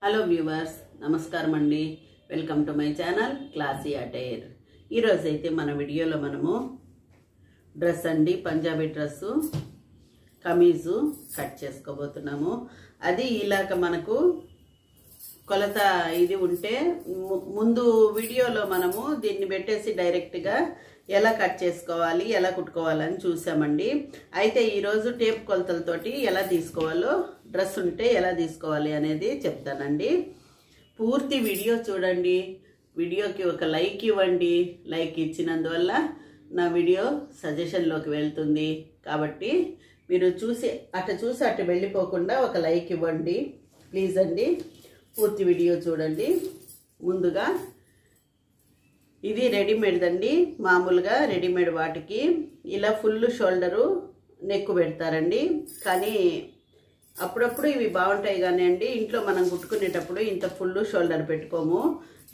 Hello viewers, నమస్కారం అండి. Welcome to my channel classy attire. ఈరోజు అయితే మన వీడియోలో మనము డ్రెస్ అండి, పంజాబీ డ్రెస్సు కమీజు కట్ చేసుకోబోతున్నాము. అది ఇలాగ మనకు కొలత ఇది ఉంటే ముందు వీడియోలో మనము దీన్ని పెట్టేసి డైరెక్ట్గా ఎలా కట్ చేసుకోవాలి, ఎలా కుట్టుకోవాలని చూసామండి. అయితే ఈరోజు టేప్ కొలతలతోటి ఎలా తీసుకోవాలో, డ్రెస్ ఉంటే ఎలా తీసుకోవాలి అనేది చెప్తానండి. పూర్తి వీడియో చూడండి. వీడియోకి ఒక లైక్ ఇవ్వండి. లైక్ ఇచ్చినందువల్ల నా వీడియో సజెషన్లోకి వెళ్తుంది. కాబట్టి మీరు చూసి అటు వెళ్ళిపోకుండా ఒక లైక్ ఇవ్వండి ప్లీజ్ అండి. పూర్తి వీడియో చూడండి. ముందుగా ఇది రెడీమేడ్ అండి. మామూలుగా రెడీమేడ్ వాటికి ఇలా ఫుల్ షోల్డరు నెక్ పెడతారండి. కానీ అప్పుడప్పుడు ఇవి బాగుంటాయి కానీ అండి, ఇంట్లో మనం కుట్టుకునేటప్పుడు ఇంత ఫుల్ షోల్డర్ పెట్టుకోము.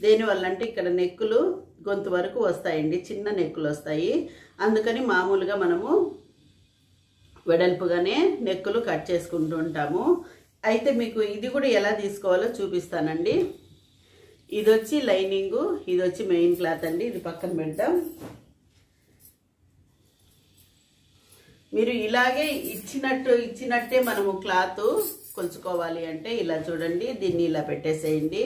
దేనివల్ల అంటే ఇక్కడ నెక్కులు గొంతు వరకు వస్తాయండి, చిన్న నెక్కులు వస్తాయి. అందుకని మామూలుగా మనము వెడల్పుగానే నెక్కులు కట్ చేసుకుంటూ ఉంటాము. అయితే మీకు ఇది కూడా ఎలా తీసుకోవాలో చూపిస్తానండి. ఇది వచ్చి లైనింగు, ఇది వచ్చి మెయిన్ క్లాత్ అండి. ఇది పక్కన పెడతాం. మీరు ఇలాగే ఇచ్చినట్టే మనము క్లాత్ కొలుచుకోవాలి అంటే ఇలా చూడండి. దీన్ని ఇలా పెట్టేసేయండి.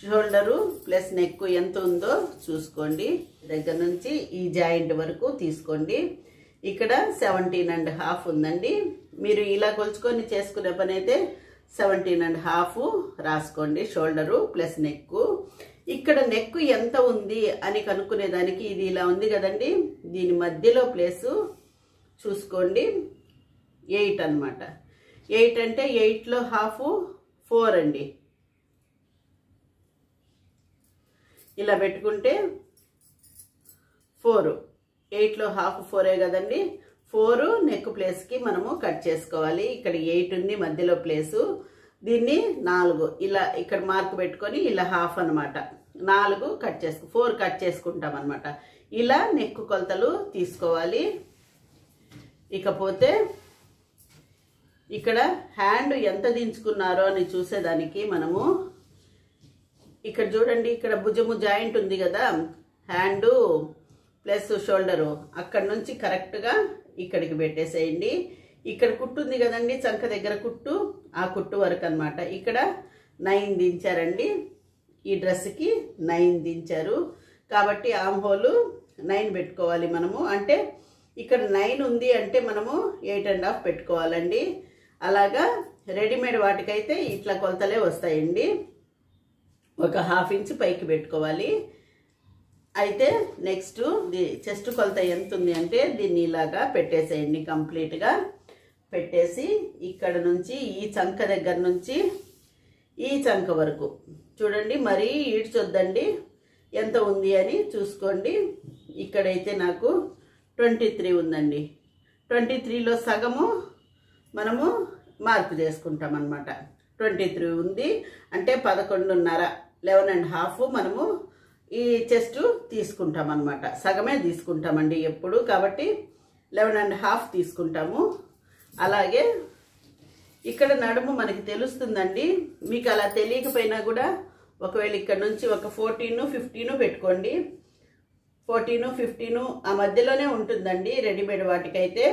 షోల్డరు ప్లస్ నెక్ ఎంత ఉందో చూసుకోండి. దగ్గర నుంచి ఈ జాయింట్ వరకు తీసుకోండి. ఇక్కడ 17.5 ఉందండి. మీరు ఇలా కొలుచుకొని చేసుకునే పని అయితే 17.5 రాసుకోండి. Shoulder plus neck. ఇక్కడ నెక్ ఎంత ఉంది అని కనుక్కునేదానికి ఇది ఇలా ఉంది కదండి, దీని మధ్యలో ప్లేసు చూసుకోండి. 8 అన్నమాట. 8 అంటే 8లో హాఫ్ 4 అండి. ఇలా పెట్టుకుంటే 4, 8లో హాఫ్ 4ఏ కదండి. 4 నెక్ ప్లేస్కి మనము కట్ చేసుకోవాలి. ఇక్కడ 8 ఉంది మధ్యలో ప్లేసు. దీన్ని 4 ఇలా ఇక్కడ మార్క్ పెట్టుకొని ఇలా హాఫ్ అనమాట. 4 కట్ 4 కట్ చేసుకుంటాం అనమాట. ఇలా నెక్ కొలతలు తీసుకోవాలి. ఇకపోతే ఇక్కడ హ్యాండ్ ఎంత దించుకున్నారో అని చూసేదానికి మనము ఇక్కడ చూడండి, ఇక్కడ భుజము జాయింట్ ఉంది కదా, హ్యాండు ప్లస్ షోల్డరు అక్కడ నుంచి కరెక్ట్గా ఇక్కడికి పెట్టేసేయండి. ఇక్కడ కుట్టు ఉంది కదండి, చంక దగ్గర కుట్టు, ఆ కుట్టు వరకు అనమాట. ఇక్కడ 9 దించారండి. ఈ డ్రెస్కి 9 దించారు కాబట్టి ఆమ్ హోలు 9 పెట్టుకోవాలి మనము. అంటే ఇక్కడ 9 ఉంది అంటే మనము 8.5 పెట్టుకోవాలండి. అలాగా రెడీమేడ్ వాటికైతే ఇట్లా కొలతలే వస్తాయండి. ఒక ½ ఇంచ్ పైకి పెట్టుకోవాలి. అయితే నెక్స్ట్ చెస్ట్ కొలత ఎంత ఉంది అంటే దీన్ని ఇలాగా పెట్టేసేయండి. కంప్లీట్గా పెట్టేసి ఇక్కడ నుంచి ఈ చంక దగ్గర నుంచి ఈ చంక వరకు చూడండి. మరీ ఈడ్చొద్దండి, ఎంత ఉంది అని చూసుకోండి. ఇక్కడైతే నాకు 23 ఉందండి. 23లో సగము మనము మార్పు చేసుకుంటాం అన్నమాట. 23 ఉంది అంటే 11.5, 11.5 మనము ఈ చెస్ట్ తీసుకుంటాం అన్నమాట. సగమే తీసుకుంటామండి ఎప్పుడు, కాబట్టి 11.5 తీసుకుంటాము. అలాగే ఇక్కడ నడుము మనకి తెలుస్తుందండి. మీకు అలా తెలియకపోయినా కూడా ఒకవేళ ఇక్కడ నుంచి ఒక 14, 15 పెట్టుకోండి. 14, 15 ఆ మధ్యలోనే ఉంటుందండి రెడీమేడ్ వాటికైతే.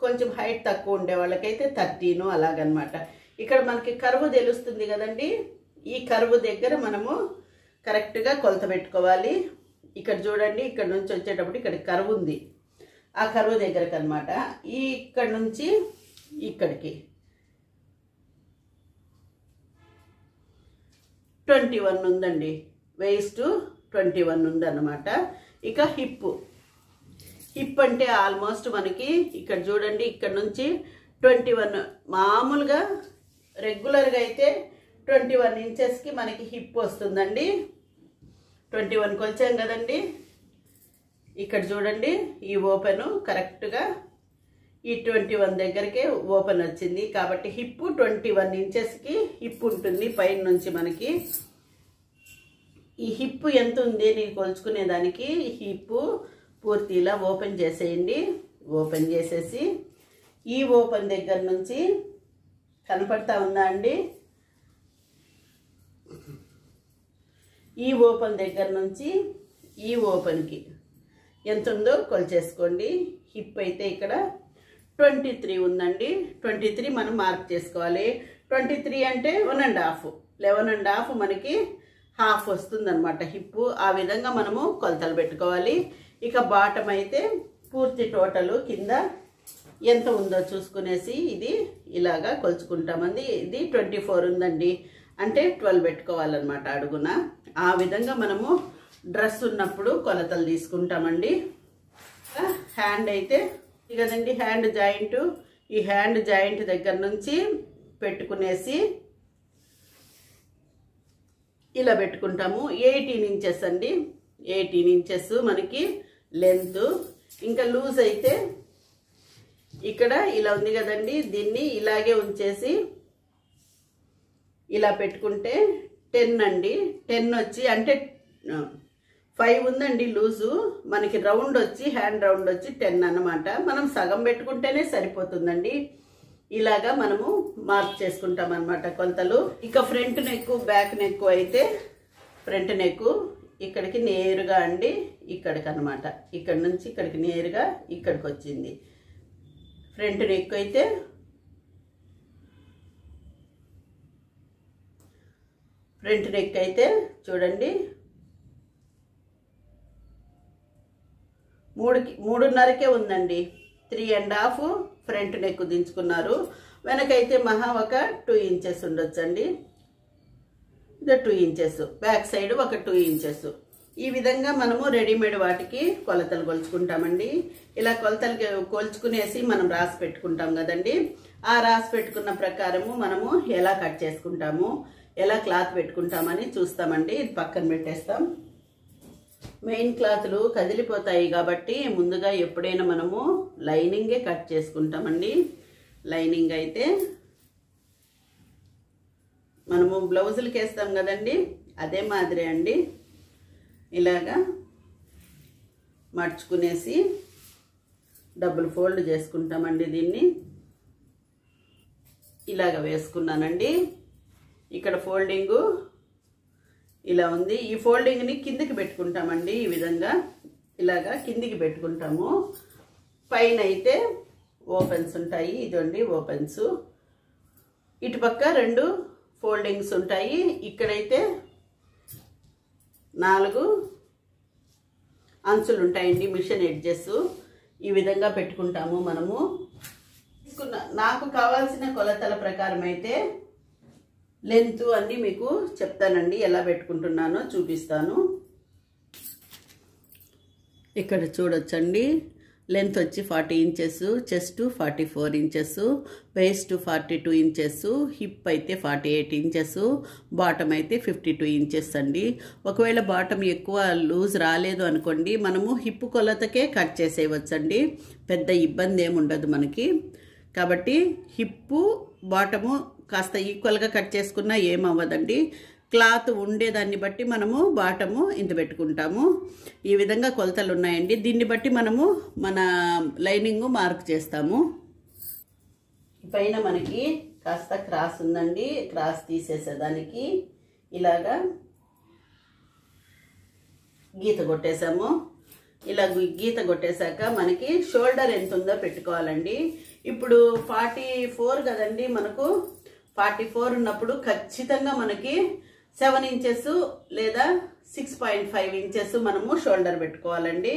కొంచెం హైట్ తక్కువ ఉండే వాళ్ళకైతే 13 అలాగనమాట. ఇక్కడ మనకి కర్వ్ తెలుస్తుంది కదండి, ఈ కర్వ్ దగ్గర మనము కరెక్ట్గా కొలత పెట్టుకోవాలి. ఇక్కడ చూడండి, ఇక్కడ నుంచి వచ్చేటప్పుడు ఇక్కడ కర్వ్ ఉంది, ఆ కర్వ్ దగ్గరకు అనమాట. ఇక్కడ నుంచి ఇక్కడికి 21 ఉందండి. వేస్ట్ 21 ఉందన్నమాట. ఇక హిప్ అంటే ఆల్మోస్ట్ మనకి ఇక్కడ చూడండి, ఇక్కడ నుంచి 21 మామూలుగా రెగ్యులర్గా అయితే 21 ఇంచెస్కి మనకి హిప్ వస్తుందండి. 21 కొలిచాం కదండి. ఇక్కడ చూడండి, ఈ ఓపెను కరెక్ట్గా ఈ 21 దగ్గరికి ఓపెన్ వచ్చింది. కాబట్టి హిప్ 21 ఇంచెస్కి హిప్ ఉంటుంది పైన నుంచి మనకి. ఈ హిప్ ఎంత ఉంది అని కొలుచుకునేదానికి హిప్ పూర్తి ఇలా ఓపెన్ చేసేయండి. ఓపెన్ చేసేసి ఈ ఓపెన్ దగ్గర నుంచి కనపడతా ఉందా అండి, ఈ ఓపెన్ దగ్గర నుంచి ఈ ఓపెన్కి ఎంత ఉందో కొలిచేసుకోండి. హిప్ అయితే ఇక్కడ 23 ఉందండి. 23 మనం మార్క్ చేసుకోవాలి. 23 అంటే 1.5, 11.5 మనకి హాఫ్ వస్తుందన్నమాట హిప్. ఆ విధంగా మనము కొలతలు పెట్టుకోవాలి. ఇక బాటమ్ అయితే పూర్తి టోటల్ కింద ఎంత ఉందో చూసుకునేసి ఇది ఇలాగా కొలుచుకుంటామండి. ఇది 24 ఉందండి, అంటే 12 పెట్టుకోవాలన్నమాట అడుగున. ఆ విధంగా మనము డ్రెస్ ఉన్నప్పుడు కొలతలు తీసుకుంటామండి. హ్యాండ్ అయితే కదండి, హ్యాండ్ జాయింట్, ఈ హ్యాండ్ జాయింట్ దగ్గర నుంచి పెట్టుకునేసి ఇలా పెట్టుకుంటాము. 18 ఇంచెస్ అండి, 18 ఇంచెస్ మనకి లెంత్. ఇంకా లూజ్ అయితే ఇక్కడ ఇలా ఉంది కదండి, దీన్ని ఇలాగే ఉంచేసి ఇలా పెట్టుకుంటే 10 అండి. 10 వచ్చి అంటే 5 ఉందండి లూజు. మనకి రౌండ్ వచ్చి హ్యాండ్ రౌండ్ వచ్చి 10 అన్నమాట. మనం సగం పెట్టుకుంటేనే సరిపోతుందండి. ఇలాగా మనము మార్క్ చేసుకుంటాం అన్నమాట కొలతలు. ఇక ఫ్రంట్ నెక్ బ్యాక్ నెక్ అయితే ఫ్రంట్ నెక్ ఇక్కడికి నేరుగా అండి, ఇక్కడికి అనమాట, ఇక్కడ నుంచి ఇక్కడికి నేరుగా ఇక్కడికి వచ్చింది. ఫ్రంట్ నెక్ అయితే చూడండి 3.5కే ఉందండి. 3.5 ఫ్రంట్ నెక్ దించుకున్నారు. వెనకైతే మహా ఒక 2 ఇంచెస్ ఉండొచ్చండి. ఇది 2 ఇంచెస్, బ్యాక్ సైడ్ ఒక 2 ఇంచెస్. ఈ విధంగా మనము రెడీమేడ్ వాటికి కొలతలు కొలుచుకుంటామండి. ఇలా కొలతలు కొలుచుకునేసి మనం రాసి పెట్టుకుంటాం కదండి. ఆ రాసి పెట్టుకున్న ప్రకారము మనము ఎలా కట్ చేసుకుంటాము, ఎలా క్లాత్ పెట్టుకుంటామని చూస్తామండి. ఇది పక్కన పెట్టేస్తాం. మెయిన్ క్లాత్లు కదిలిపోతాయి కాబట్టి ముందుగా ఎప్పుడైనా మనము లైనింగే కట్ చేసుకుంటామండి. లైనింగ్ అయితే మనము బ్లౌజులకి వేస్తాం కదండి, అదే మాదిరి అండి. ఇలాగా మర్చుకునేసి డబుల్ ఫోల్డ్ చేసుకుంటామండి. దీన్ని ఇలాగ వేసుకున్నానండి. ఇక్కడ ఫోల్డింగు ఇలా ఉంది. ఈ ఫోల్డింగ్ని కిందికి పెట్టుకుంటామండి. ఈ విధంగా ఇలాగా కిందికి పెట్టుకుంటాము. పైన అయితే ఓపెన్స్ ఉంటాయి. ఇదండి ఓపెన్స్. ఇటుపక్క 2 ఫోల్డింగ్స్ ఉంటాయి. ఇక్కడైతే 4 అంచులు ఉంటాయండి, మిషన్ ఎడ్జెస్. ఈ విధంగా పెట్టుకుంటాము మనము. నాకు కావాల్సిన కొలతల ప్రకారం అయితే లెంత్ అన్ని మీకు చెప్తానండి, ఎలా పెట్టుకుంటున్నానో చూపిస్తాను. ఇక్కడ చూడొచ్చండి, లెంత్ వచ్చి 40 inches, chest 44 inches, waste 42 inches, hip అయితే 48 ఇంచెస్, బాటమ్ అయితే 52 ఇంచెస్ అండి. ఒకవేళ బాటమ్ ఎక్కువ లూజ్ రాలేదు అనుకోండి, మనము హిప్ కొలతకే కట్ చేసేయవచ్చండి. పెద్ద ఇబ్బంది ఏమి ఉండదు మనకి. కాబట్టి హిప్పు బాటము కాస్త ఈక్వల్గా కట్ చేసుకున్నా ఏమవ్వదండి. క్లాత్ ఉండేదాన్ని బట్టి మనము బాటము ఇంత పెట్టుకుంటాము. ఈ విధంగా కొలతలు ఉన్నాయండి. దీన్ని బట్టి మనము మన లైనింగ్ మార్క్ చేస్తాము. పైన మనకి కాస్త క్రాస్ ఉందండి. క్రాస్ తీసేసేదానికి ఇలాగా గీత కొట్టేసాము. ఇలా గీత కొట్టేశాక మనకి షోల్డర్ ఎంత ఉందో పెట్టుకోవాలండి. ఇప్పుడు 44 కదండి, మనకు 44 ఉన్నప్పుడు ఖచ్చితంగా మనకి 7 ఇంచెస్ లేదా 6.5 ఇంచెస్ మనము షోల్డర్ పెట్టుకోవాలండి.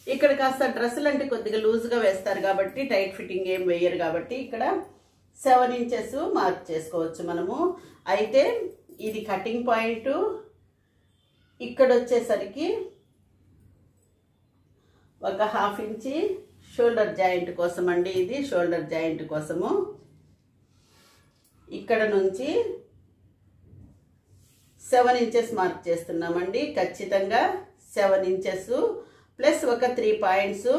ఇక్కడ కాస్త డ్రెస్సులు అంటే కొద్దిగా లూజ్గా వేస్తారు కాబట్టి, టైట్ ఫిట్టింగ్ ఏం వేయరు కాబట్టి ఇక్కడ 7 ఇంచెస్ మార్క్ చేసుకోవచ్చు మనము. అయితే ఇది కటింగ్ పాయింట్. ఇక్కడ వచ్చేసరికి ఒక 1/2 ఇంచి షోల్డర్ జాయింట్ కోసం అండి. ఇది షోల్డర్ జాయింట్ కోసము. ఇక్కడ నుంచి 7 ఇంచెస్ మార్క్ చేస్తున్నామండి. ఖచ్చితంగా 7 ఇంచెస్ ప్లస్ ఒక 3 పాయింట్స్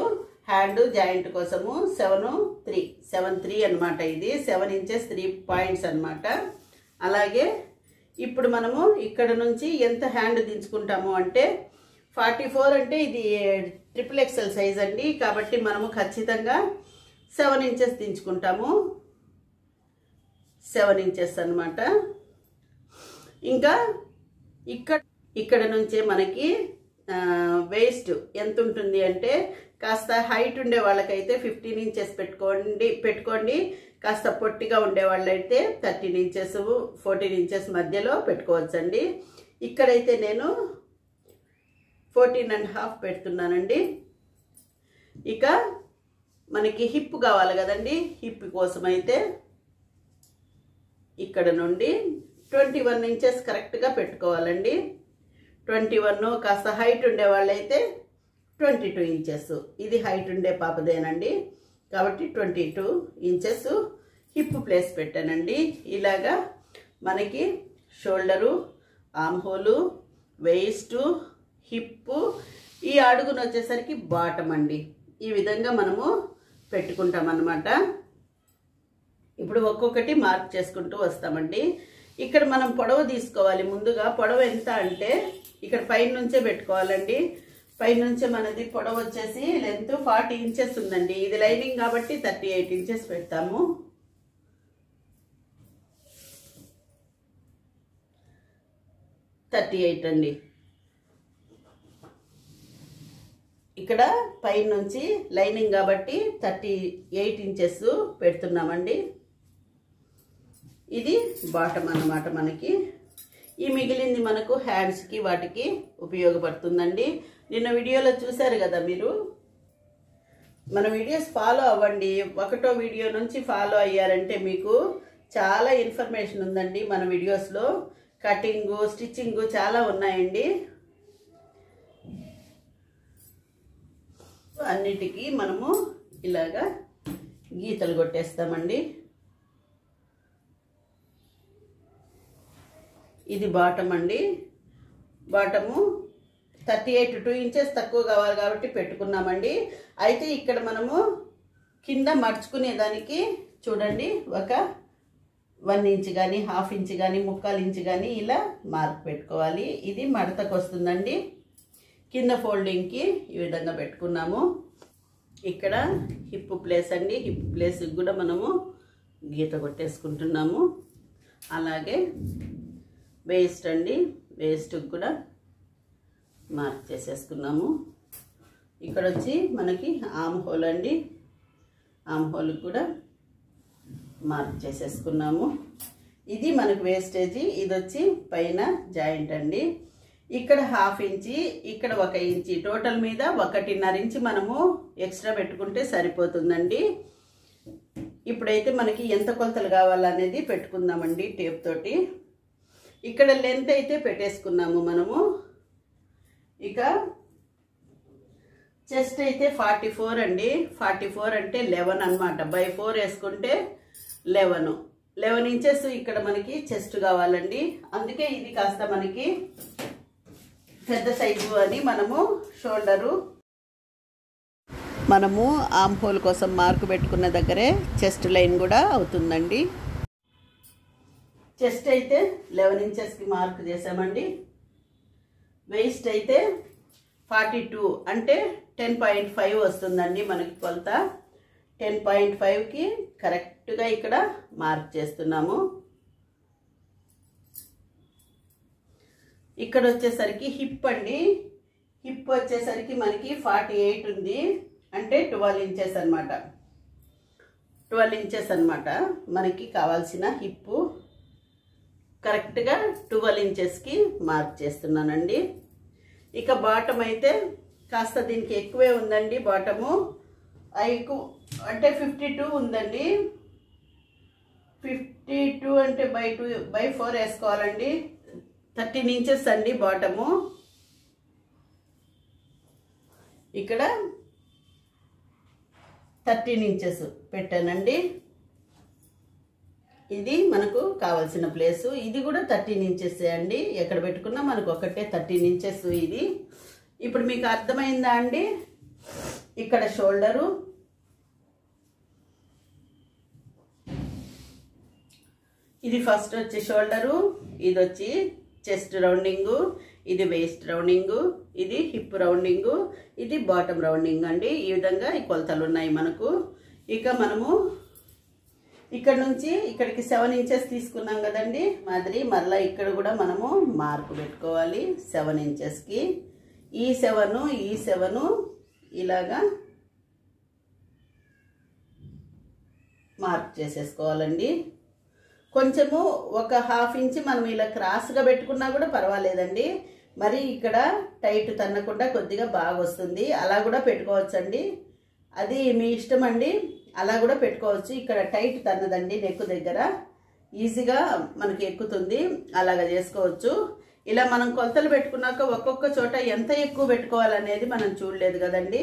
హ్యాండ్ జాయింట్ కోసము. 7 3 అనమాట. ఇది 7 ఇంచెస్ 3 పాయింట్స్ అనమాట. అలాగే ఇప్పుడు మనము ఇక్కడ నుంచి ఎంత హ్యాండ్ దించుకుంటాము అంటే 44 అంటే ఇది XXL సైజ్ అండి. కాబట్టి మనము ఖచ్చితంగా 7 ఇంచెస్ దించుకుంటాము. 7 ఇంచెస్ అనమాట. ఇంకా ఇక్కడ ఇక్కడ నుంచే మనకి వేస్ట్ ఎంత ఉంటుంది అంటే కాస్త హైట్ ఉండే వాళ్ళకైతే 15 ఇంచెస్ పెట్టుకోండి. కాస్త పొట్టిగా ఉండే వాళ్ళైతే 13 ఇంచెస్ 14 ఇంచెస్ మధ్యలో పెట్టుకోవచ్చండి. ఇక్కడైతే నేను 14.5 పెడుతున్నానండి. ఇక మనకి హిప్ కావాలి కదండి, హిప్ కోసం అయితే ఇక్కడ నుండి 21 ఇంచెస్ కరెక్ట్గా పెట్టుకోవాలండి. 21, కాస్త హైట్ ఉండే వాళ్ళైతే 22 ఇంచెస్. ఇది హైట్ ఉండే పాపదేనండి కాబట్టి 22 ఇంచెస్ హిప్ ప్లేస్ పెట్టానండి. ఇలాగా మనకి shoulder, arm hole, waste, hip, ఈ అడుగును వచ్చేసరికి బాటమ్ అండి. ఈ విధంగా మనము పెట్టుకుంటాం అన్నమాట. ఇప్పుడు ఒక్కొక్కటి మార్క్ చేసుకుంటూ వస్తామండి. ఇక్కడ మనం పొడవు తీసుకోవాలి. ముందుగా పొడవు ఎంత అంటే ఇక్కడ పైన నుంచే పెట్టుకోవాలండి. పైన నుంచే మనది పొడవు వచ్చేసి లెంత్ 40 ఇంచెస్ ఉందండి. ఇది లైనింగ్ కాబట్టి 38 ఇంచెస్ పెడతాము. అండి. ఇక్కడ పైన నుంచి లైనింగ్ కాబట్టి 38 ఇంచెస్ పెడుతున్నామండి. ఇది బాటమ్ అన్నమాట మనకి. ఈ మిగిలింది మనకు హ్యాండ్స్కి వాటికి ఉపయోగపడుతుందండి. నిన్న వీడియోలో చూశారు కదా మీరు. మన వీడియోస్ ఫాలో అవ్వండి. ఒకటో వీడియో నుంచి ఫాలో అయ్యారంటే మీకు చాలా ఇన్ఫర్మేషన్ ఉందండి. మన వీడియోస్లో కటింగు, స్టిచ్చింగు చాలా ఉన్నాయండి. అన్నిటికీ మనము ఇలాగా గీతలు కొట్టేస్తామండి. ఇది బాటమ్ అండి. బాటము 38 2 ఇంచెస్ తక్కువ కావాలి కాబట్టి పెట్టుకున్నామండి. అయితే ఇక్కడ మనము కింద మడుచుకునేదానికి చూడండి ఒక 1 ఇంచ్ కానీ 1/2 ఇంచ్ కానీ 3/4 ఇంచ్ కానీ ఇలా మార్క్ పెట్టుకోవాలి. ఇది మడతకు వస్తుందండి. కింద ఫోల్డింగ్కి ఈ విధంగా పెట్టుకున్నాము. ఇక్కడ హిప్ ప్లేస్ అండి. హిప్ ప్లేస్కి కూడా మనము గీత కొట్టేసుకుంటున్నాము. అలాగే వేస్ట్ అండి. వేస్ట్కి కూడా మార్క్ చేసేసుకున్నాము. ఇక్కడ వచ్చి మనకి ఆర్మ్ హోల్ అండి. ఆర్మ్ హోల్కి కూడా మార్క్ చేసేసుకున్నాము. ఇది మనకు వేస్టేజీ. ఇది వచ్చి పైన జాయింట్ అండి. ఇక్కడ 1/2 ఇంచి, ఇక్కడ 1 ఇంచి, టోటల్ మీద 1.5 ఇంచి మనము ఎక్స్ట్రా పెట్టుకుంటే సరిపోతుందండి. ఇప్పుడైతే మనకి ఎంత కొలతలు కావాలనేది పెట్టుకుందామండి టేప్ తోటి. ఇక్కడ లెంత్ అయితే పెట్టేసుకున్నాము మనము. ఇక చెస్ట్ అయితే 44 అండి. 44 అంటే 11 అన్నమాట. బై 4 వేసుకుంటే 11 ఇంచెస్ ఇక్కడ మనకి చెస్ట్ కావాలండి. అందుకే ఇది కాస్త మనకి పెద్ద సైజు అని మనము షోల్డరు మనము ఆర్మ్ హోల్ కోసం మార్క్ పెట్టుకున్న దగ్గరే చెస్ట్ లైన్ కూడా అవుతుందండి. చెస్ట్ అయితే 11 ఇంచెస్కి మార్క్ చేసామండి. వేస్ట్ అయితే 42 అంటే 10.5 వస్తుందండి మనకి కొలత. 10.5కి కరెక్ట్గా ఇక్కడ మార్క్ చేస్తున్నాము. ఇక్కడ వచ్చేసరికి హిప్ అండి. హిప్ వచ్చేసరికి మనకి 48 ఉంది. అంటే 12 ఇంచెస్ అనమాట. 12 ఇంచెస్ అనమాట మనకి కావాల్సిన హిప్. కరెక్ట్గా 12 ఇంచెస్కి మార్క్ చేస్తున్నానండి. ఇక బాటమ్ అయితే కాస్త దీనికి ఎక్కువే ఉందండి. బాటము అంటే 52 ఉందండి. 52 అంటే బై 4 వేసుకోవాలండి. 13 ఇంచెస్ అండి బాటము. ఇక్కడ 13 ఇంచెస్ పెట్టానండి. ఇది మనకు కావాల్సిన ప్లేసు. ఇది కూడా 13 ఇంచెస్ అండి. ఎక్కడ పెట్టుకున్నా మనకు ఒకటే 13 ఇంచెస్ ఇది. ఇప్పుడు మీకు అర్థమైందా అండి? ఇక్కడ షోల్డరు, ఇది ఫస్ట్ వచ్చి షోల్డరు, ఇది వచ్చి చెస్ట్ రౌండింగు, ఇది వేస్ట్ రౌండింగు, ఇది హిప్ రౌండింగు, ఇది బాటమ్ రౌండింగ్ అండి. ఈ విధంగా ఈ కొలతలు ఉన్నాయి మనకు. ఇక మనము ఇక్కడ నుంచి ఇక్కడికి 7 ఇంచెస్ తీసుకున్నాం కదండి మాదిరి మరలా ఇక్కడ కూడా మనము మార్క్ పెట్టుకోవాలి 7 ఇంచెస్కి ఈ 7 ఇలాగా మార్క్ చేసేసుకోవాలండి కొంచెము ఒక హాఫ్ ఇంచ్ మనం ఇలా క్రాస్గా పెట్టుకున్నా కూడా పర్వాలేదండి మరి ఇక్కడ టైట్ తన్నకుండా కొద్దిగా బాగా వస్తుంది అలా కూడా పెట్టుకోవచ్చండి అది మీ ఇష్టం అండి అలా కూడా పెట్టుకోవచ్చు ఇక్కడ టైట్ తన్నదండి నెక్ దగ్గర ఈజీగా మనకి ఎక్కుతుంది అలాగా చేసుకోవచ్చు ఇలా మనం కొలతలు పెట్టుకున్నాక ఒక్కొక్క చోట ఎంత ఎక్కువ పెట్టుకోవాలనేది మనం చూడలేదు కదండి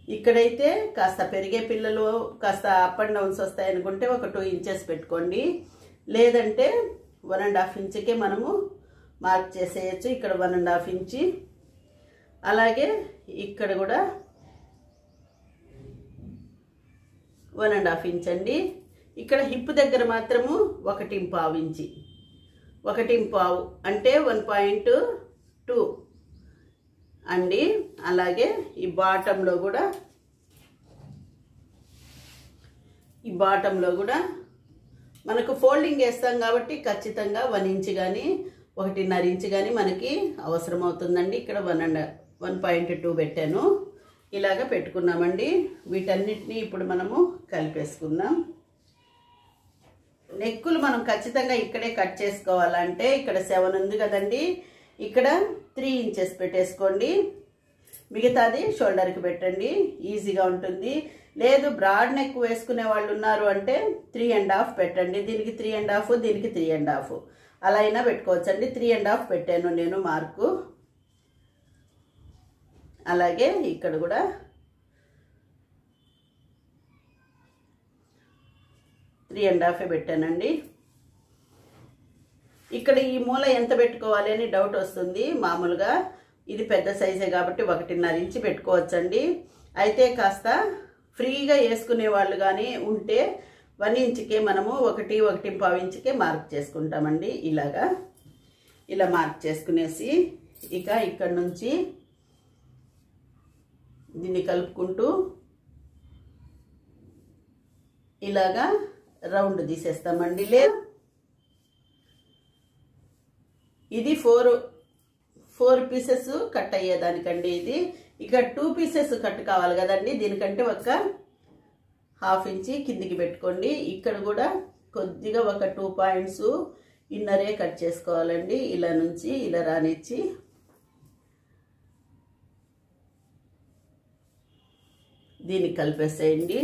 ఇక్కడైతే కాస్త పెరిగే పిల్లలు కాస్త అప్ అండ్ డౌన్స్ వస్తాయి అనుకుంటే ఒక 2 ఇంచెస్ పెట్టుకోండి లేదంటే 1.5 ఇంచుకే మనము మార్క్ చేసేయచ్చు ఇక్కడ 1.5 ఇంచ్ అలాగే ఇక్కడ కూడా 1.5 ఇంచ్ అండి ఇక్కడ హిప్ దగ్గర మాత్రము 1.5 ఇంచ్ 1.5 అంటే 1.2 అండి అలాగే ఈ బాటంలో కూడా మనకు ఫోల్డింగ్ వేస్తాం కాబట్టి ఖచ్చితంగా 1 ఇంచ్ కానీ 1.5 ఇంచ్ కానీ మనకి అవసరం అవుతుందండి ఇక్కడ 1.2 పెట్టాను ఇలాగా పెట్టుకున్నామండి వీటన్నిటిని ఇప్పుడు మనము కలిపేసుకుందాం నెక్కులు మనం ఖచ్చితంగా ఇక్కడే కట్ చేసుకోవాలంటే ఇక్కడ 7 ఉంది కదండి ఇక్కడ 3 ఇంచెస్ పెట్టేసుకోండి మిగతాది షోల్డర్కి పెట్టండి ఈజీగా ఉంటుంది లేదు బ్రాడ్ నెక్ వేసుకునే వాళ్ళు ఉన్నారు అంటే 3.5 పెట్టండి దీనికి 3.5 దీనికి 3.5 అలా అయినా పెట్టుకోవచ్చండి 3.5 పెట్టాను నేను మార్కు అలాగే ఇక్కడ కూడా 3.5 పెట్టానండి ఇక్కడ ఈ మూల ఎంత పెట్టుకోవాలి అని డౌట్ వస్తుంది మామూలుగా ఇది పెద్ద సైజే కాబట్టి 1.5 ఇంచ్ పెట్టుకోవచ్చండి అయితే కాస్త ఫ్రీగా వేసుకునే వాళ్ళు కానీ ఉంటే 1 ఇంచుకే మనము 1.5 ఇంచుకే మార్క్ చేసుకుంటామండి ఇలాగా ఇలా మార్క్ చేసుకునేసి ఇక ఇక్కడ నుంచి దీన్ని కలుపుకుంటూ ఇలాగా రౌండ్ తీసేస్తామండి లేదు ఇది 4 పీసెస్ కట్ అయ్యేదానికండి ఇది ఇక 2 పీసెస్ కట్ కావాలి కదండి దీనికంటే ఒక 1/2 ఇంచ్ కిందికి పెట్టుకోండి ఇక్కడ కూడా కొద్దిగా ఒక 2 పాయింట్స్ ఇన్నరే కట్ చేసుకోవాలండి ఇలా నుంచి ఇలా రానిచ్చి దీన్ని కలిపేసేయండి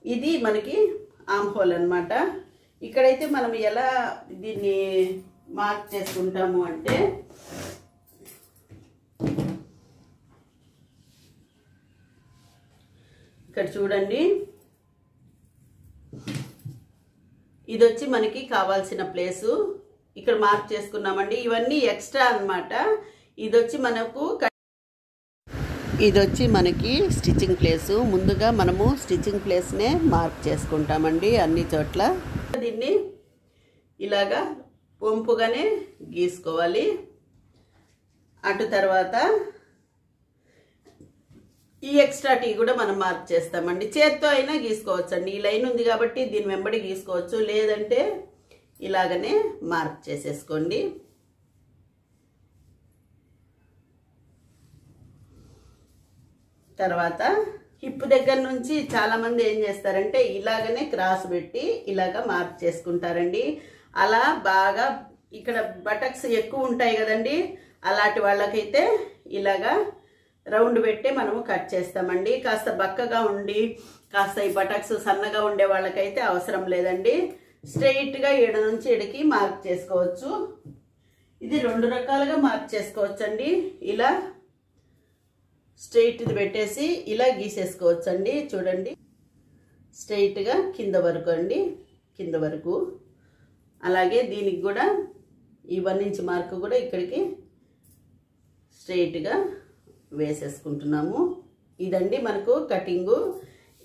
ఇది మనకి ఆర్మ్ హోల్ అన్నమాట ఇక్కడైతే మనం ఎలా దీన్ని మార్క్ చేసుకుంటాము అంటే ఇక్కడ చూడండి ఇది వచ్చి మనకి కావాల్సిన ప్లేసు ఇక్కడ మార్క్ చేసుకున్నామండి ఇవన్నీ ఎక్స్ట్రా అన్నమాట ఇది వచ్చి మనకి స్టిచ్చింగ్ ప్లేసు ముందుగా మనము స్టిచ్చింగ్ ప్లేస్నే మార్క్ చేసుకుంటామండి అన్ని చోట్ల దీన్ని ఇలాగా వంపుగానే గీసుకోవాలి అటు తర్వాత ఈ ఎక్స్ట్రా టీ కూడా మనం మార్క్ చేస్తామండి చేత్తో అయినా గీసుకోవచ్చండి ఈ లైన్ ఉంది కాబట్టి దీని వెంబడి గీసుకోవచ్చు లేదంటే ఇలాగనే మార్క్ చేసేసుకోండి తర్వాత హిప్ దగ్గర నుంచి చాలా మంది ఏం చేస్తారంటే ఇలాగనే క్రాస్ పెట్టి ఇలాగా మార్క్ చేసుకుంటారండి అలా బాగా ఇక్కడ బటక్స్ ఎక్కువ ఉంటాయి కదండి అలాంటి వాళ్ళకైతే ఇలాగా రౌండ్ పెట్టి మనము కట్ చేస్తామండి కాస్త బక్కగా ఉండి కాస్త ఈ బటక్స్ సన్నగా ఉండే వాళ్ళకైతే అవసరం లేదండి స్ట్రైట్గా ఈడ నుంచి ఈడకి మార్క్ చేసుకోవచ్చు ఇది 2 రకాలుగా మార్క్ చేసుకోవచ్చండి ఇలా స్ట్రైట్ ఇది పెట్టేసి ఇలా గీసేసుకోవచ్చండి చూడండి స్ట్రైట్గా కింద వరకు అండి కింద వరకు అలాగే దీనికి కూడా ఈ 1 ఇంచ్ మార్క్ కూడా ఇక్కడికి స్ట్రైట్గా వేసేసుకుంటున్నాము ఇదండి మనకు కటింగు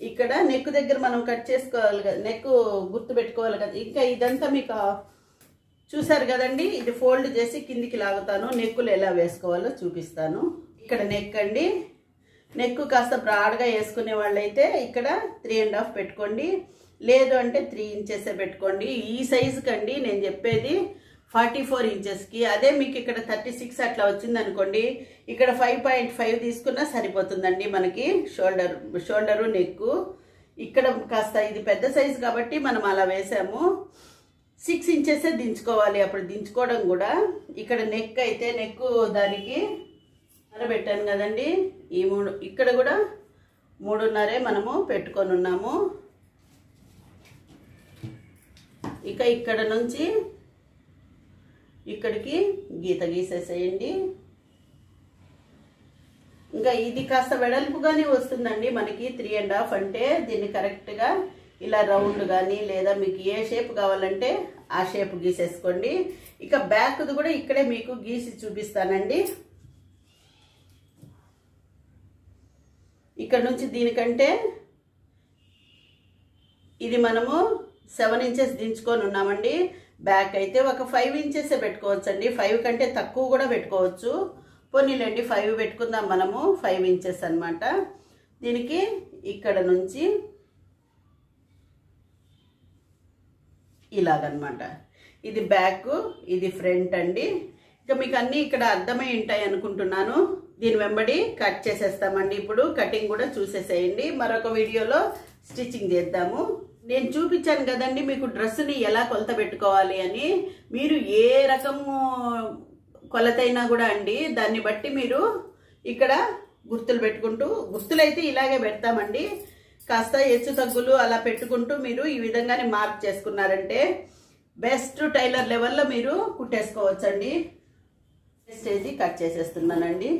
ఇక్కడ నెక్ దగ్గర మనం కట్ చేసుకోవాలి కదా నెక్ గుర్తు పెట్టుకోవాలి కదా ఇంకా ఇదంతా మీకు చూసారు కదండి ఇది ఫోల్డ్ చేసి కిందికి లాగుతాను నెక్కులు ఎలా వేసుకోవాలో చూపిస్తాను ఇక్కడ నెక్ అండి నెక్ కాస్త బ్రాడ్గా వేసుకునే వాళ్ళైతే ఇక్కడ 3.5 పెట్టుకోండి, లేదు అంటే 3 ఇంచెస్ పెట్టుకోండి. ఈ సైజు కండి నేను చెప్పేది 44 ఇంచెస్కి. అదే మీకు ఇక్కడ 36 అట్లా వచ్చింది అనుకోండి, ఇక్కడ 5.5 తీసుకున్నా సరిపోతుందండి మనకి. షోల్డరు నెక్కు ఇక్కడ కాస్త ఇది పెద్ద సైజు కాబట్టి మనం అలా వేసాము. 6 ఇంచెస్ దించుకోవాలి. అప్పుడు దించుకోవడం కూడా ఇక్కడ నెక్ అయితే నెక్కు దానికి పెట్టాను కదండి, ఈ 3 ఇక్కడ కూడా 3.5 మనము పెట్టుకొని ఉన్నాము. ఇక ఇక్కడ నుంచి ఇక్కడికి గీత గీసేసేయండి. ఇంకా ఇది కాస్త వెడల్పుగానే వస్తుందండి మనకి. 3.5 అంటే దీన్ని కరెక్ట్గా ఇలా రౌండ్ కానీ లేదా మీకు ఏ షేప్ కావాలంటే ఆ షేప్ గీసేసుకోండి. ఇక బ్యాక్ది కూడా ఇక్కడే మీకు గీసి చూపిస్తానండి. ఇక్కడ నుంచి దీనికంటే ఇది మనము 7 ఇంచెస్ దించుకొని ఉన్నామండి. బ్యాక్ అయితే ఒక 5 ఇంచెస్ పెట్టుకోవచ్చు అండి. 5 కంటే తక్కువ కూడా పెట్టుకోవచ్చు. పోనీలేండి 5 పెట్టుకుందాం మనము. 5 ఇంచెస్ అన్నమాట. దీనికి ఇక్కడ నుంచి ఇలాగనమాట. ఇది బ్యాక్, ఇది ఫ్రంట్ అండి. ఇక మీకు అన్నీ ఇక్కడ అర్థమై ఉంటాయి అనుకుంటున్నాను. దీని వెంబడి కట్ చేసేస్తామండి. ఇప్పుడు కటింగ్ కూడా చూసేసేయండి. మరొక వీడియోలో స్టిచ్చింగ్ చేద్దాము. నేను చూపించాను కదండి మీకు డ్రెస్సుని ఎలా కొలత పెట్టుకోవాలి అని. మీరు ఏ రకము కొలతైనా కూడా అండి దాన్ని బట్టి మీరు ఇక్కడ గుర్తులు పెట్టుకుంటూ, గుర్తులైతే ఇలాగే పెడతామండి, కాస్త హెచ్చు తగ్గులు అలా పెట్టుకుంటూ మీరు ఈ విధంగానే మార్క్ చేసుకున్నారంటే బెస్ట్ టైలర్ లెవెల్లో మీరు కుట్టేసుకోవచ్చండి. Stage cut చేసేస్తున్నానండి.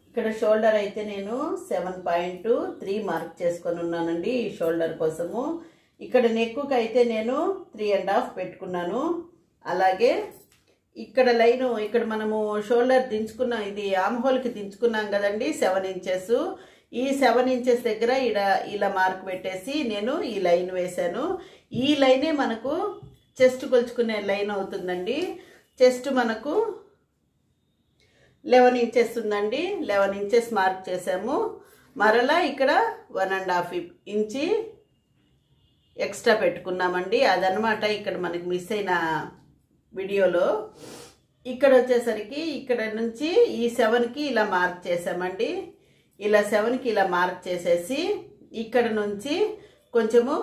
ఇక్కడ షోల్డర్ అయితే నేను 7.3 మార్క్ చేసుకొని ఉన్నానండి ఈ షోల్డర్ కోసము. ఇక్కడ నెక్కుకి అయితే నేను 3.5 పెట్టుకున్నాను. అలాగే ఇక్కడ లైను, ఇక్కడ మనము షోల్డర్ దించుకున్న ఇది ఆమ్ హోల్కి దించుకున్నాం కదండి 7 ఇంచెస్. ఈ 7 ఇంచెస్ దగ్గర ఇలా మార్క్ పెట్టేసి నేను ఈ లైన్ వేశాను. ఈ లైనే మనకు చెస్ట్ కొలుచుకునే లైన్ అవుతుందండి. చెస్ట్ మనకు 11 ఇంచెస్ ఉందండి. 11 ఇంచెస్ మార్క్ చేసాము. మరలా ఇక్కడ 1.5 ఇంచి ఎక్స్ట్రా పెట్టుకున్నామండి. అదనమాట ఇక్కడ మనకి మిస్ అయిన వీడియోలో. ఇక్కడ వచ్చేసరికి ఇక్కడ నుంచి ఈ 7కి ఇలా మార్క్ చేసామండి. ఇలా 7కి ఇలా మార్క్ చేసేసి ఇక్కడ నుంచి కొంచెము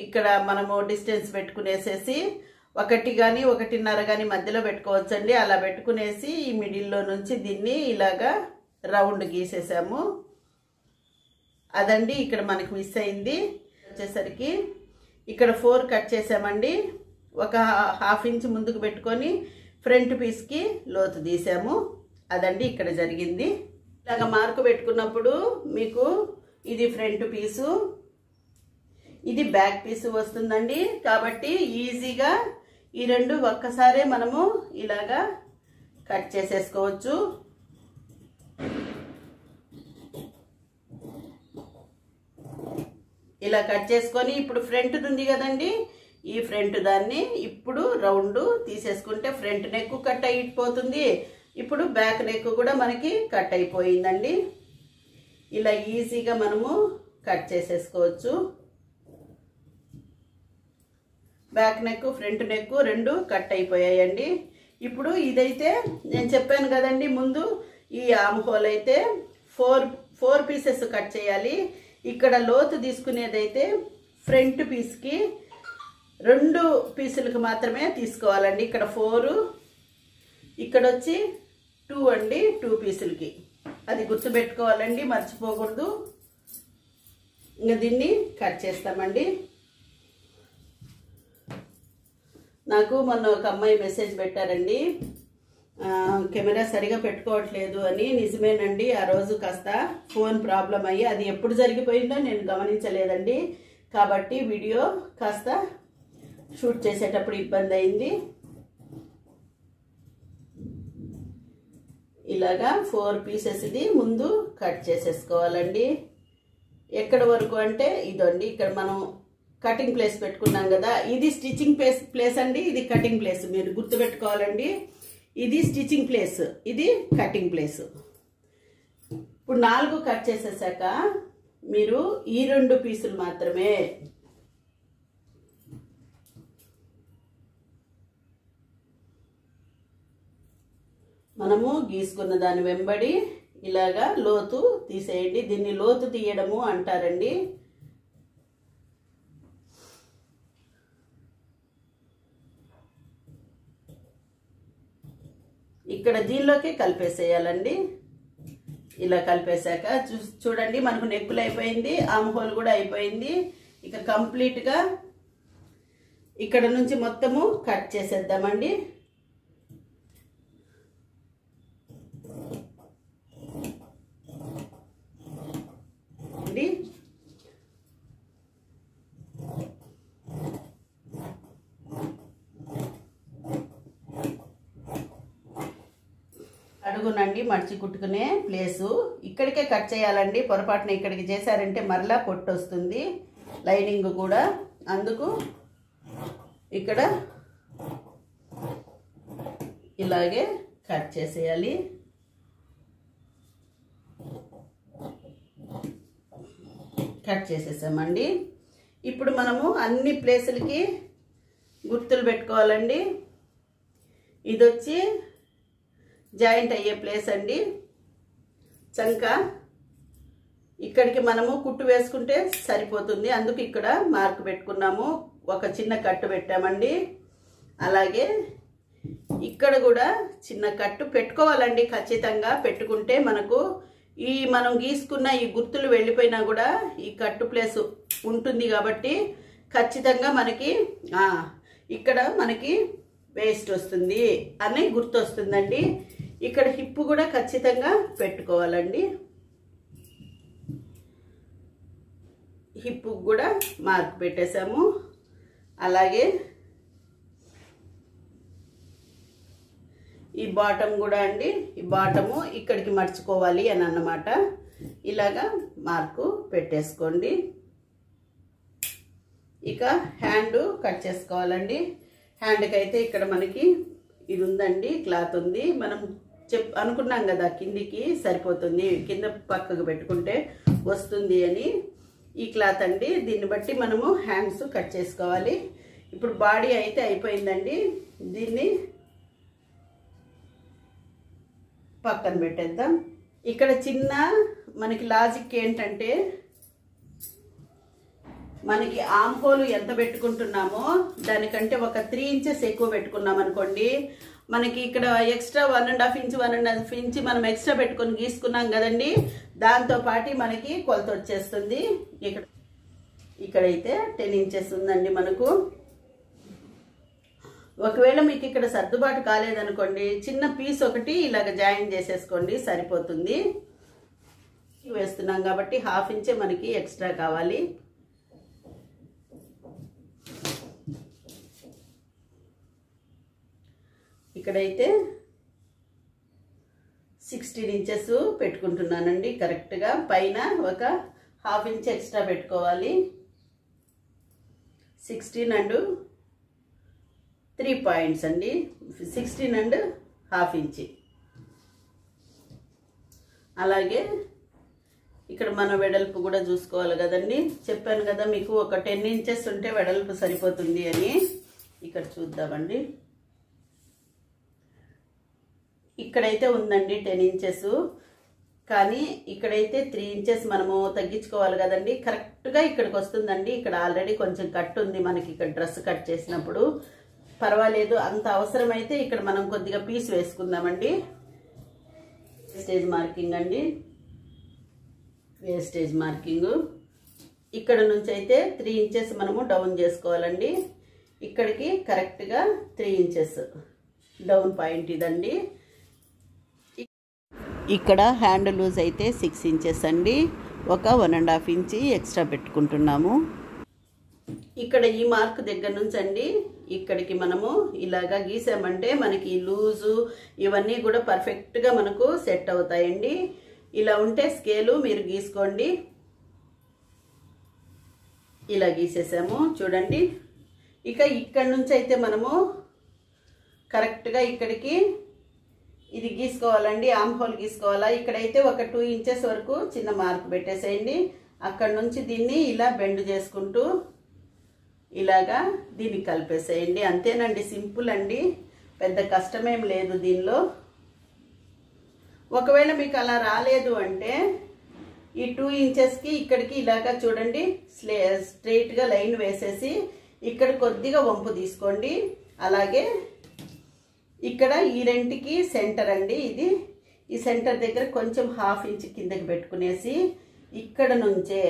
ఇక్కడ మనము డిస్టెన్స్ పెట్టుకునేసేసి 1 కానీ 1.5 కానీ మధ్యలో పెట్టుకోవచ్చండి. అలా పెట్టుకునేసి ఈ మిడిల్లో నుంచి దీన్ని ఇలాగా రౌండ్ గీసేసాము. అదండి ఇక్కడ మనకి మిస్ అయింది. వచ్చేసరికి ఇక్కడ 4 కట్ చేసామండి. ఒక 1/2 ఇంచ్ ముందుకు పెట్టుకొని ఫ్రంట్ పీస్కి లోతు తీసాము. అదండి ఇక్కడ జరిగింది. ఇలాగ మార్కు పెట్టుకున్నప్పుడు మీకు ఇది ఫ్రంట్ పీసు, ఇది బ్యాక్ పీసు వస్తుందండి. కాబట్టి ఈజీగా ఈ రెండు ఒక్కసారే మనము ఇలాగా కట్ చేసేసుకోవచ్చు. ఇలా కట్ చేసుకొని ఇప్పుడు ఫ్రంట్ ఉంది కదండి, ఈ ఫ్రంట్ దాన్ని ఇప్పుడు రౌండ్ తీసేసుకుంటే ఫ్రంట్ నెక్ కట్ అయిపోతుంది. ఇప్పుడు బ్యాక్ నెక్ కూడా మనకి కట్ అయిపోయిందండి. ఇలా ఈజీగా మనము కట్ చేసేసుకోవచ్చు. బ్యాక్ నెక్ ఫ్రంట్ నెక్ రెండు కట్ అయిపోయాయండి. ఇప్పుడు ఇదైతే నేను చెప్పాను కదండి ముందు, ఈ ఆమ్ హోల్ అయితే 4 పీసెస్ కట్ చేయాలి. ఇక్కడ లోతు తీసుకునేదైతే ఫ్రంట్ పీస్కి 2 పీసులకు మాత్రమే తీసుకోవాలండి. ఇక్కడ 4, ఇక్కడ వచ్చి 2 అండి, 2 పీసులకి. అది గుర్తుపెట్టుకోవాలండి, మర్చిపోకూడదు. ఇంకా దీన్ని కట్ చేస్తామండి. నాకు మొన్న ఒక అమ్మాయి మెసేజ్ పెట్టారండి, కెమెరా సరిగా పెట్టుకోవట్లేదు అని. నిజమేనండి, ఆ రోజు కాస్త ఫోన్ ప్రాబ్లం అయ్యి అది ఎప్పుడు జరిగిపోయిందో నేను గమనించలేదండి. కాబట్టి వీడియో కాస్త షూట్ చేసేటప్పుడు ఇబ్బంది అయింది. ఇలాగా 4 పీసెస్ ఇది ముందు కట్ చేసేసుకోవాలండి. ఎక్కడ వరకు అంటే ఇదండి, ఇక్కడ మనం కటింగ్ ప్లేస్ పెట్టుకున్నాం కదా, ఇది స్టిచ్చింగ్ ప్లేస్ అండి, ఇది కటింగ్ ప్లేస్. మీరు గుర్తుపెట్టుకోవాలండి, ఇది స్టిచ్చింగ్ ప్లేస్, ఇది కటింగ్ ప్లేస్. ఇప్పుడు 4 కట్ చేసేసాక మీరు ఈ 2 పీసులు మాత్రమే మనము గీసుకున్న దాని వెంబడి ఇలాగా లోతు తీసేయండి. దీన్ని లోతు తీయడము అంటారండి. ఇక్కడ దీనిలోకి కలిపేసేయాలండి. ఇలా కలిపేశాక చూడండి మనకు నెక్కులు అయిపోయింది, ఆమ్ హోల్ కూడా అయిపోయింది. ఇక కంప్లీట్గా ఇక్కడ నుంచి మొత్తము కట్ చేసేద్దామండి. అడుగునండి మడిచి కుట్టుకునే ప్లేసు ఇక్కడికే కట్ చేయాలండి. పొరపాటున ఇక్కడికి చేశారంటే మరలా పొట్టు వస్తుంది, లైనింగ్ కూడా. అందుకు ఇక్కడ ఇలాగే కట్ చేసేయాలి. కట్ చేసేసామండి. ఇప్పుడు మనము అన్ని ప్లేసులకి గుర్తులు పెట్టుకోవాలండి. ఇది వచ్చి జాయింట్ అయ్యే ప్లేస్ అండి. చంక ఇక్కడికి మనము కుట్టు వేసుకుంటే సరిపోతుంది. అందుకు ఇక్కడ మార్క్ పెట్టుకున్నాము, ఒక చిన్న కట్టు పెట్టామండి. అలాగే ఇక్కడ కూడా చిన్న కట్టు పెట్టుకోవాలండి. ఖచ్చితంగా పెట్టుకుంటే మనకు ఈ మనం గీసుకున్న ఈ గుర్తులు వెళ్ళిపోయినా కూడా ఈ కట్టు ప్లేస్ ఉంటుంది కాబట్టి ఖచ్చితంగా మనకి ఇక్కడ మనకి వేస్ట్ వస్తుంది అని గుర్తు వస్తుందండి. ఇక్కడ హిప్ కూడా ఖచ్చితంగా పెట్టుకోవాలండి. హిప్ కూడా మార్క్ పెట్టేసాము. అలాగే ఈ బాటమ్ కూడా అండి, ఈ బాటము ఇక్కడికి మర్చుకోవాలి అని అన్నమాట. ఇలాగా మార్కు పెట్టేసుకోండి. ఇక హ్యాండ్ కట్ చేసుకోవాలండి. హ్యాండ్కి అయితే ఇక్కడ మనకి ఇది ఉందండి, క్లాత్ ఉంది. మనం అనుకున్నాం కదా కిందికి సరిపోతుంది, కింద పక్కకు పెట్టుకుంటే వస్తుంది అని. ఈ క్లాత్ అండి, దీన్ని బట్టి మనము హ్యాండ్స్ కట్ చేసుకోవాలి. ఇప్పుడు బాడీ అయితే అయిపోయిందండి. దీన్ని పక్కన పెట్టేద్దాం. ఇక్కడ చిన్న మనకి లాజిక్ ఏంటంటే మనకి ఆమ్ హోల్ ఎంత పెట్టుకుంటున్నామో దానికంటే ఒక 3 ఇంచెస్ ఎక్కువ పెట్టుకున్నాం అనుకోండి, మనకి ఇక్కడ ఎక్స్ట్రా 1.5 ఇంచ్ 1.5 ఇంచ్ మనం ఎక్స్ట్రా పెట్టుకొని గీసుకున్నాం కదండి, దాంతో పాటు మనకి కొలత వచ్చేస్తుంది. ఇక్కడైతే 10 ఇంచెస్ ఉందండి మనకు. ఒకవేళ మీకు ఇక్కడ సర్దుబాటు కాలేదనుకోండి, చిన్న పీస్ ఒకటి ఇలాగ జాయిన్ చేసేసుకోండి, సరిపోతుంది. వేస్తున్నాం కాబట్టి 1/2 ఇంచే మనకి ఎక్స్ట్రా కావాలి. ఇక్కడైతే 16 ఇంచెస్ పెట్టుకుంటున్నానండి కరెక్ట్గా. పైన ఒక 1/2 ఇంచ్ ఎక్స్ట్రా పెట్టుకోవాలి. 16 and 3 పాయింట్స్ అండి, 16 and 1/2 ఇంచ్. అలాగే ఇక్కడ మన వెడల్పు కూడా చూసుకోవాలి కదండి. చెప్పాను కదా మీకు ఒక 10 ఇంచెస్ ఉంటే వెడల్పు సరిపోతుంది అని. ఇక్కడ చూద్దామండి. ఇక్కడైతే ఉందండి 10 ఇంచెస్, కానీ ఇక్కడైతే 3 ఇంచెస్ మనము తగ్గించుకోవాలి కదండి. కరెక్ట్గా ఇక్కడికి వస్తుందండి. ఇక్కడ ఆల్రెడీ కొంచెం కట్ ఉంది మనకి, ఇక్కడ డ్రెస్ కట్ చేసినప్పుడు పర్వాలేదు. అంత అవసరమైతే ఇక్కడ మనం కొద్దిగా పీస్ వేసుకుందామండి. వేస్టేజ్ మార్కింగ్ అండి, వేస్టేజ్ మార్కింగ్. ఇక్కడ నుంచి అయితే 3 ఇంచెస్ మనము డౌన్ చేసుకోవాలండి. ఇక్కడికి కరెక్ట్గా 3 ఇంచెస్ డౌన్ పాయింట్ ఇదండి. ఇక్కడ హ్యాండ్ లూజ్ అయితే 6 ఇంచెస్ అండి, ఒక 1.5 ఇంచ్ ఎక్స్ట్రా పెట్టుకుంటున్నాము. ఇక్కడ ఈ మార్క్ దగ్గర నుంచి అండి ఇక్కడికి మనము ఇలాగా గీసామంటే మనకి లూజు ఇవన్నీ కూడా పర్ఫెక్ట్గా మనకు సెట్ అవుతాయండి. ఇలా ఉంటే స్కేలు మీరు గీసుకోండి. ఇలా గీసేసాము చూడండి. ఇక ఇక్కడ నుంచి అయితే మనము కరెక్ట్గా ఇక్కడికి ఇది గీసుకోవాలండి, ఆమ్ హోల్ గీసుకోవాలా. ఇక్కడైతే ఒక 2 ఇంచెస్ వరకు చిన్న మార్క్ పెట్టేసేయండి. అక్కడ నుంచి దీన్ని ఇలా బెండ్ చేసుకుంటూ ఇలాగా దీన్ని కలిపేసేయండి. అంతేనండి, సింపుల్ అండి, పెద్ద కష్టమేం లేదు దీనిలో. ఒకవేళ మీకు అలా రాలేదు అంటే ఈ 2 ఇంచెస్కి ఇక్కడికి ఇలాగా చూడండి స్ట్రైట్గా లైన్ వేసేసి ఇక్కడ కొద్దిగా వంపు తీసుకోండి. అలాగే ఇక్కడ ఈ రెంటికి సెంటర్ అండి, ఇది ఈ సెంటర్ దగ్గర కొంచెం 1/2 ఇంచ్ కిందకి పెట్టుకునేసి ఇక్కడ నుంచే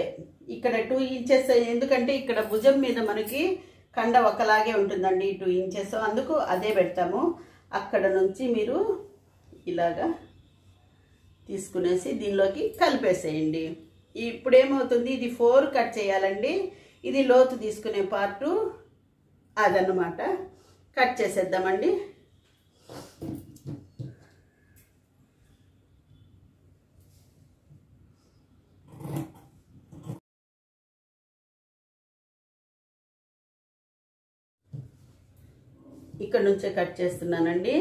ఇక్కడ 2 ఇంచెస్, ఎందుకంటే ఇక్కడ భుజం మీద మనకి కండ ఒకలాగే ఉంటుందండి ఈ 2 ఇంచెస్, అందుకు అదే పెడతాము. అక్కడ నుంచి మీరు ఇలాగా తీసుకునేసి దీనిలోకి కలిపేసేయండి. ఇప్పుడు ఏమవుతుంది, ఇది 4 కట్ చేయాలండి, ఇది లోతు తీసుకునే పార్టు అదన్నమాట. కట్ చేసేద్దామండి. ఇక్కడ నుంచే కట్ చేస్తున్నానండి.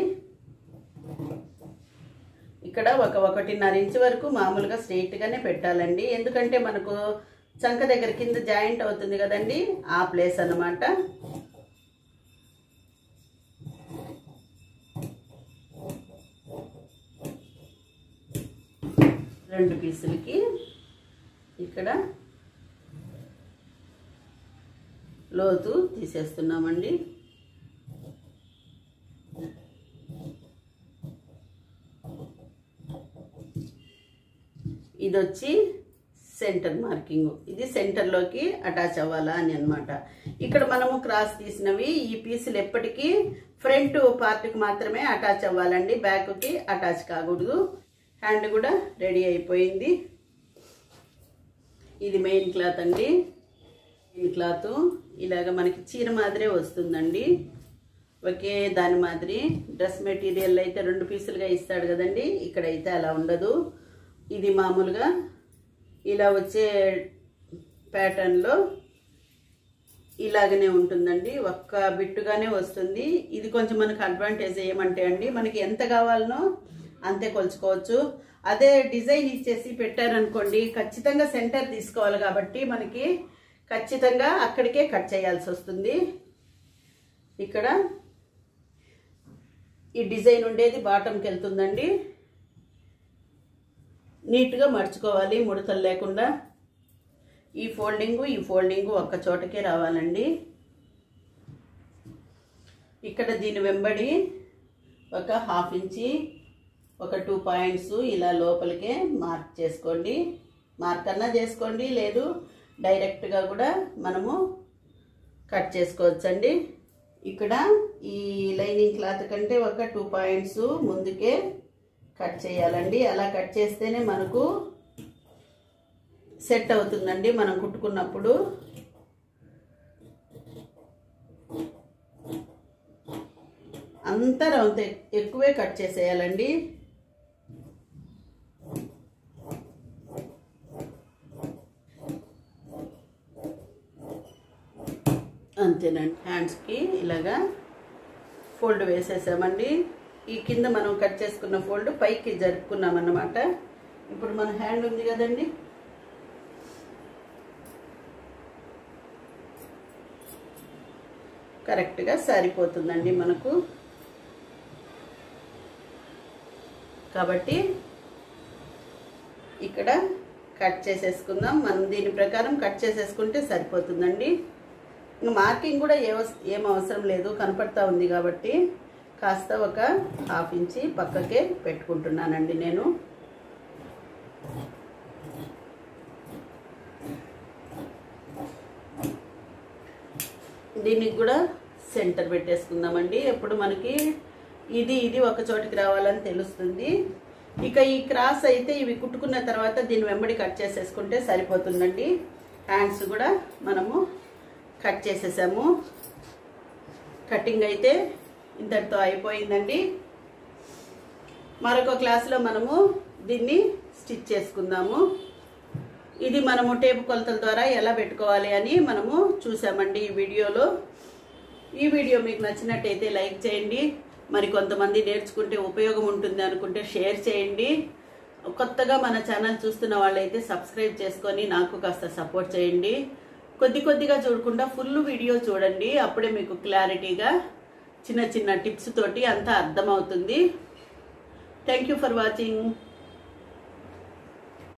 ఇక్కడ ఒక 1.5 ఇంచ్ వరకు మామూలుగా స్ట్రైట్గానే పెట్టాలండి, ఎందుకంటే మనకు చంక దగ్గర కింద జాయింట్ అవుతుంది కదండి, ఆ ప్లేస్ అన్నమాట. రెండు పీసులకి ఇక్కడ లోతు తీసేస్తున్నామండి. ఇది వచ్చి సెంటర్ మార్కింగ్, ఇది సెంటర్లోకి అటాచ్ అవ్వాలా అని అన్నమాట. ఇక్కడ మనము క్రాస్ తీసినవి ఈ పీసులు ఎప్పటికీ ఫ్రంట్ పార్ట్కి మాత్రమే అటాచ్ అవ్వాలండి, బ్యాక్కి అటాచ్ కాకూడదు. హ్యాండ్ కూడా రెడీ అయిపోయింది. ఇది మెయిన్ క్లాత్ అండి. మెయిన్ క్లాత్ ఇలాగ మనకి చీర మాదిరే వస్తుందండి, ఒకే దాని మాదిరి. డ్రెస్ మెటీరియల్ అయితే 2 పీసులుగా ఇస్తాడు కదండి, ఇక్కడైతే అలా ఉండదు. ఇది మామూలుగా ఇలా వచ్చే ప్యాటర్న్లో ఇలాగనే ఉంటుందండి, ఒక్క బిట్టుగానే వస్తుంది. ఇది కొంచెం మనకు అడ్వాంటేజ్ ఏమంటే అండి, మనకి ఎంత కావాలనో అంతే కొలుచుకోవచ్చు. అదే డిజైన్ ఇచ్చేసి పెట్టారనుకోండి, ఖచ్చితంగా సెంటర్ తీసుకోవాలి కాబట్టి మనకి ఖచ్చితంగా అక్కడికే కట్ చేయాల్సి వస్తుంది. ఇక్కడ ఈ డిజైన్ ఉండేది బాటంకి వెళ్తుందండి. నీట్గా మర్చుకోవాలి, ముడతలు లేకుండా. ఈ ఫోల్డింగు ఒక్క చోటకే రావాలండి. ఇక్కడ దీని వెంబడి ఒక 1/2 ఇంచి, ఒక 2 పాయింట్స్ ఇలా లోపలికే మార్క్ చేసుకోండి. మార్క్ అన్నా చేసుకోండి, లేదు డైరెక్ట్గా కూడా మనము కట్ చేసుకోవచ్చండి. ఇక్కడ ఈ లైనింగ్ క్లాత్ కంటే ఒక 2 పాయింట్స్ ముందుకే కట్ చేయాలండి. అలా కట్ చేస్తేనే మనకు సెట్ అవుతుందండి మనం కుట్టుకున్నప్పుడు. అంతా రౌండ్ ఎక్కువే కట్ చేసేయాలండి. అంతేనండి. హ్యాండ్స్కి ఇలాగా ఫోల్డ్ వేసేసామండి. ఈ కింద మనం కట్ చేసుకున్న ఫోల్డ్ పైకి జరుపుకున్నాం అన్నమాట. ఇప్పుడు మన హ్యాండ్ ఉంది కదండి, కరెక్ట్గా సరిపోతుందండి మనకు. కాబట్టి ఇక్కడ కట్ చేసేసుకుందాం. మనం దీని ప్రకారం కట్ చేసేసుకుంటే సరిపోతుందండి. ఇంకా మార్కింగ్ కూడా ఏం అవసరం లేదు, కనపడతా ఉంది కాబట్టి కాస్త ఒక 1/2 ఇంచి పక్కకే పెట్టుకుంటున్నానండి నేను. దీనికి కూడా సెంటర్ పెట్టేసుకుందామండి. ఎప్పుడు మనకి ఇది ఒక చోటికి రావాలని తెలుస్తుంది. ఇక ఈ క్రాస్ అయితే ఇవి కుట్టుకున్న తర్వాత దీని వెంబడి కట్ చేసేసుకుంటే సరిపోతుందండి. హ్యాండ్స్ కూడా మనము కట్ చేసేసాము. కటింగ్ అయితే ఇంతటితో అయిపోయిందండి. మరొక క్లాస్లో మనము దీన్ని స్టిచ్ చేసుకుందాము. ఇది మనము టేపు కొలతల ద్వారా ఎలా పెట్టుకోవాలి అని మనము చూసామండి ఈ వీడియోలో. ఈ వీడియో మీకు నచ్చినట్టయితే లైక్ చేయండి, మరి కొంతమంది నేర్చుకుంటే ఉపయోగం ఉంటుంది అనుకుంటే షేర్ చేయండి. కొత్తగా మన ఛానల్ చూస్తున్న వాళ్ళైతే సబ్స్క్రైబ్ చేసుకొని నాకు కాస్త సపోర్ట్ చేయండి. కొద్దిగా చూడకుండా ఫుల్ వీడియో చూడండి. అప్పుడే మీకు క్లారిటీగా చిన్న చిన్న టిప్స్ తోటి అంతా అర్థమవుతుంది. Thank you for watching.